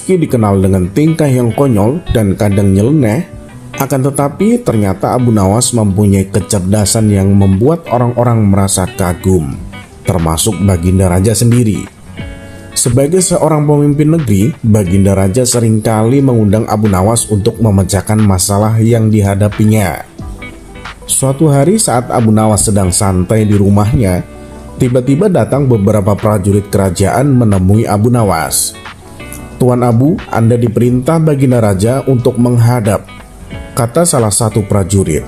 Meski dikenal dengan tingkah yang konyol dan kadang nyeleneh, akan tetapi ternyata Abu Nawas mempunyai kecerdasan yang membuat orang-orang merasa kagum, termasuk Baginda Raja sendiri. Sebagai seorang pemimpin negeri, Baginda Raja seringkali mengundang Abu Nawas untuk memecahkan masalah yang dihadapinya. Suatu hari saat Abu Nawas sedang santai di rumahnya, tiba-tiba datang beberapa prajurit kerajaan menemui Abu Nawas. "Tuan Abu, Anda diperintah Baginda Raja untuk menghadap," kata salah satu prajurit.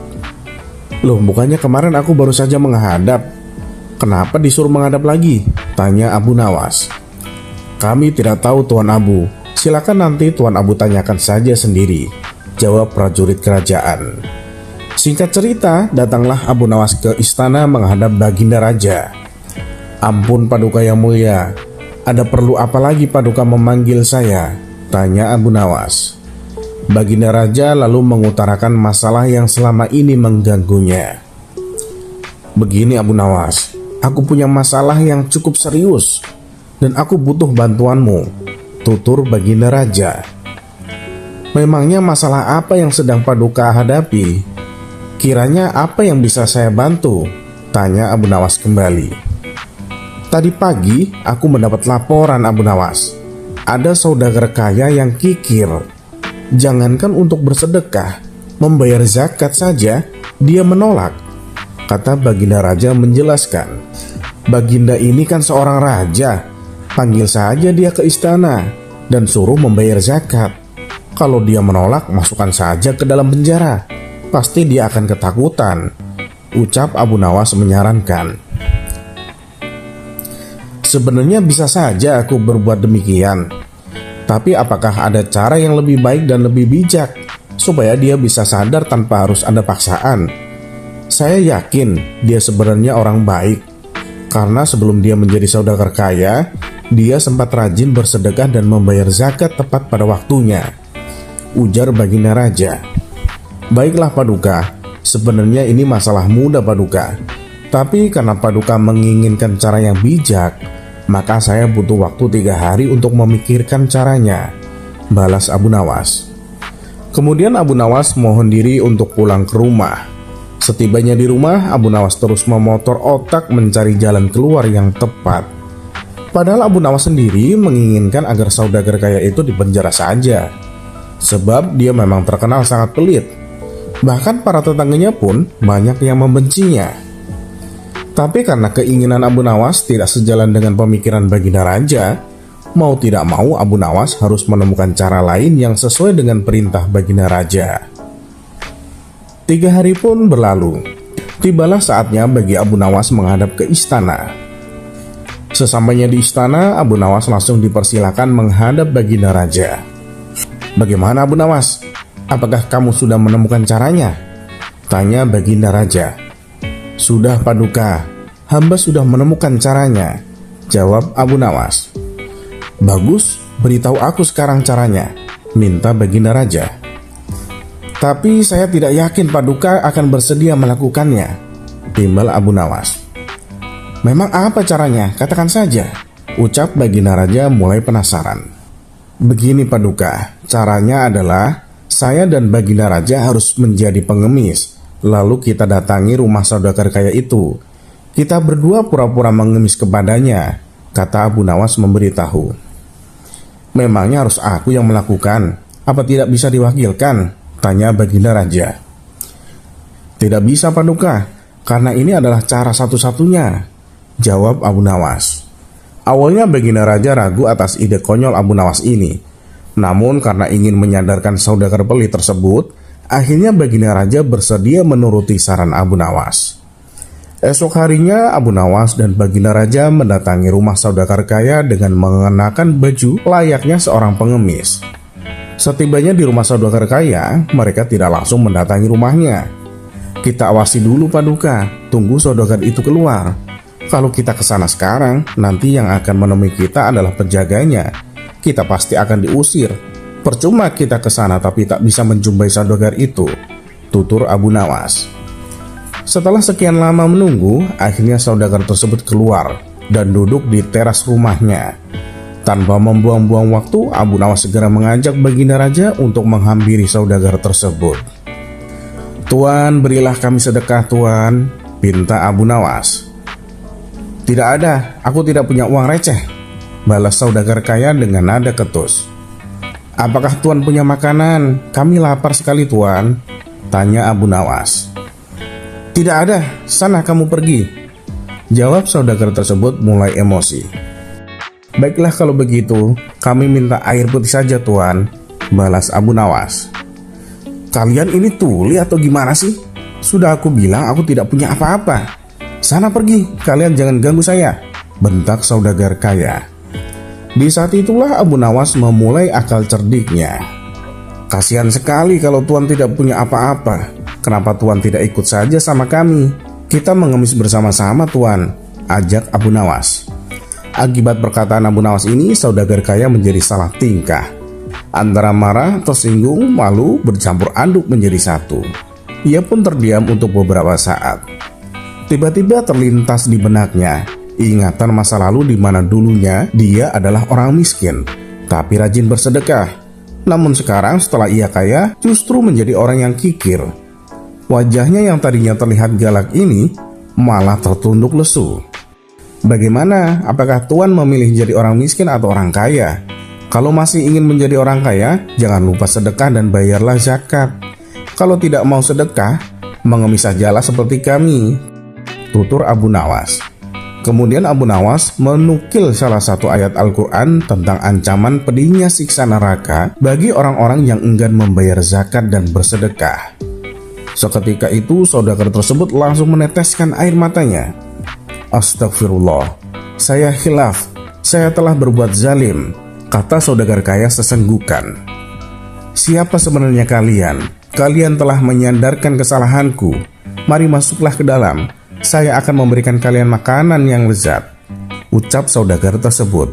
"Loh, bukannya kemarin aku baru saja menghadap. Kenapa disuruh menghadap lagi?" tanya Abu Nawas. "Kami tidak tahu, Tuan Abu. Silakan nanti Tuan Abu tanyakan saja sendiri," jawab prajurit kerajaan. Singkat cerita, datanglah Abu Nawas ke istana menghadap Baginda Raja. "Ampun Paduka yang mulia, ada perlu apa lagi Paduka memanggil saya?" tanya Abu Nawas. Baginda Raja lalu mengutarakan masalah yang selama ini mengganggunya. "Begini Abu Nawas, aku punya masalah yang cukup serius dan aku butuh bantuanmu," tutur Baginda Raja. "Memangnya masalah apa yang sedang Paduka hadapi? Kiranya apa yang bisa saya bantu?" tanya Abu Nawas kembali. "Tadi pagi aku mendapat laporan Abu Nawas. Ada saudagar kaya yang kikir. Jangankan untuk bersedekah, membayar zakat saja dia menolak," kata Baginda Raja menjelaskan. "Baginda ini kan seorang raja. Panggil saja dia ke istana dan suruh membayar zakat. Kalau dia menolak, masukkan saja ke dalam penjara. Pasti dia akan ketakutan," ucap Abu Nawas menyarankan. "Sebenarnya bisa saja aku berbuat demikian. Tapi apakah ada cara yang lebih baik dan lebih bijak supaya dia bisa sadar tanpa harus ada paksaan? Saya yakin dia sebenarnya orang baik, karena sebelum dia menjadi saudagar kaya, dia sempat rajin bersedekah dan membayar zakat tepat pada waktunya," ujar Baginda Raja. "Baiklah Paduka, sebenarnya ini masalah mudah Paduka. Tapi karena Paduka menginginkan cara yang bijak, maka saya butuh waktu 3 hari untuk memikirkan caranya," balas Abu Nawas. Kemudian Abu Nawas mohon diri untuk pulang ke rumah. Setibanya di rumah, Abu Nawas terus memotor otak mencari jalan keluar yang tepat. Padahal Abu Nawas sendiri menginginkan agar saudagar kaya itu dipenjara saja, sebab dia memang terkenal sangat pelit. Bahkan para tetangganya pun banyak yang membencinya. Tapi karena keinginan Abu Nawas tidak sejalan dengan pemikiran Baginda Raja, mau tidak mau Abu Nawas harus menemukan cara lain yang sesuai dengan perintah Baginda Raja. 3 hari pun berlalu. Tibalah saatnya bagi Abu Nawas menghadap ke istana. Sesampainya di istana, Abu Nawas langsung dipersilakan menghadap Baginda Raja. "Bagaimana Abu Nawas? Apakah kamu sudah menemukan caranya?" tanya Baginda Raja. "Sudah Paduka, hamba sudah menemukan caranya," jawab Abu Nawas. "Bagus, beritahu aku sekarang caranya," minta Baginda Raja. "Tapi saya tidak yakin Paduka akan bersedia melakukannya," timbal Abu Nawas. "Memang apa caranya? Katakan saja," ucap Baginda Raja mulai penasaran. "Begini Paduka, caranya adalah saya dan Baginda Raja harus menjadi pengemis. Lalu kita datangi rumah saudagar kaya itu. Kita berdua pura-pura mengemis kepadanya," kata Abu Nawas memberitahu. "Memangnya harus aku yang melakukan? Apa tidak bisa diwakilkan?" tanya Baginda Raja. "Tidak bisa Paduka, karena ini adalah cara satu-satunya," jawab Abu Nawas. Awalnya Baginda Raja ragu atas ide konyol Abu Nawas ini. Namun karena ingin menyadarkan saudagar pelit tersebut, akhirnya Baginda Raja bersedia menuruti saran Abu Nawas. Esok harinya Abu Nawas dan Baginda Raja mendatangi rumah saudagar kaya dengan mengenakan baju layaknya seorang pengemis. Setibanya di rumah saudagar kaya, mereka tidak langsung mendatangi rumahnya. "Kita awasi dulu Paduka, tunggu saudagar itu keluar. Kalau kita ke sana sekarang, nanti yang akan menemui kita adalah penjaganya. Kita pasti akan diusir. Percuma kita ke sana tapi tak bisa menjumpai saudagar itu," tutur Abu Nawas. Setelah sekian lama menunggu, akhirnya saudagar tersebut keluar dan duduk di teras rumahnya. Tanpa membuang-buang waktu, Abu Nawas segera mengajak Baginda Raja untuk menghampiri saudagar tersebut. "Tuan, berilah kami sedekah, Tuan," pinta Abu Nawas. "Tidak ada, aku tidak punya uang receh," balas saudagar kaya dengan nada ketus. "Apakah Tuan punya makanan? Kami lapar sekali, Tuan," tanya Abu Nawas. "Tidak ada, sana kamu pergi," jawab saudagar tersebut mulai emosi. "Baiklah kalau begitu, kami minta air putih saja, Tuan," balas Abu Nawas. "Kalian ini tuli atau gimana sih? Sudah aku bilang aku tidak punya apa-apa. Sana pergi, kalian jangan ganggu saya," bentak saudagar kaya. Di saat itulah Abu Nawas memulai akal cerdiknya. "Kasihan sekali kalau Tuan tidak punya apa-apa. Kenapa Tuan tidak ikut saja sama kami? Kita mengemis bersama-sama, Tuan," ajak Abu Nawas. Akibat perkataan Abu Nawas ini, saudagar kaya menjadi salah tingkah. Antara marah, tersinggung, malu, bercampur aduk menjadi satu. Ia pun terdiam untuk beberapa saat. Tiba-tiba terlintas di benaknya ingatan masa lalu di mana dulunya dia adalah orang miskin, tapi rajin bersedekah. Namun sekarang setelah ia kaya, justru menjadi orang yang kikir. Wajahnya yang tadinya terlihat galak ini malah tertunduk lesu. Bagaimana? Apakah Tuan memilih jadi orang miskin atau orang kaya? Kalau masih ingin menjadi orang kaya, jangan lupa sedekah dan bayarlah zakat. Kalau tidak mau sedekah, mengemis sajalah seperti kami, tutur Abu Nawas. Kemudian Abu Nawas menukil salah satu ayat Al-Quran tentang ancaman pedihnya siksa neraka bagi orang-orang yang enggan membayar zakat dan bersedekah. Seketika itu saudagar tersebut langsung meneteskan air matanya. "Astagfirullah, saya khilaf, saya telah berbuat zalim," kata saudagar kaya sesenggukan. "Siapa sebenarnya kalian? Kalian telah menyandarkan kesalahanku. Mari masuklah ke dalam, saya akan memberikan kalian makanan yang lezat," ucap saudagar tersebut.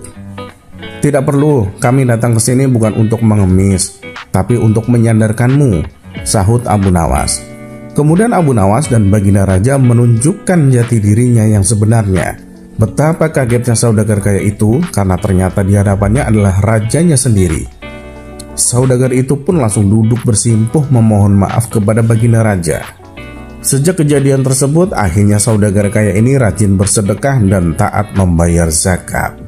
"Tidak perlu, kami datang ke sini bukan untuk mengemis, tapi untuk menyandarkanmu," sahut Abu Nawas. Kemudian Abu Nawas dan Baginda Raja menunjukkan jati dirinya yang sebenarnya. Betapa kagetnya saudagar kaya itu karena ternyata di hadapannya adalah rajanya sendiri. Saudagar itu pun langsung duduk bersimpuh memohon maaf kepada Baginda Raja. Sejak kejadian tersebut, akhirnya saudagar kaya ini rajin bersedekah dan taat membayar zakat.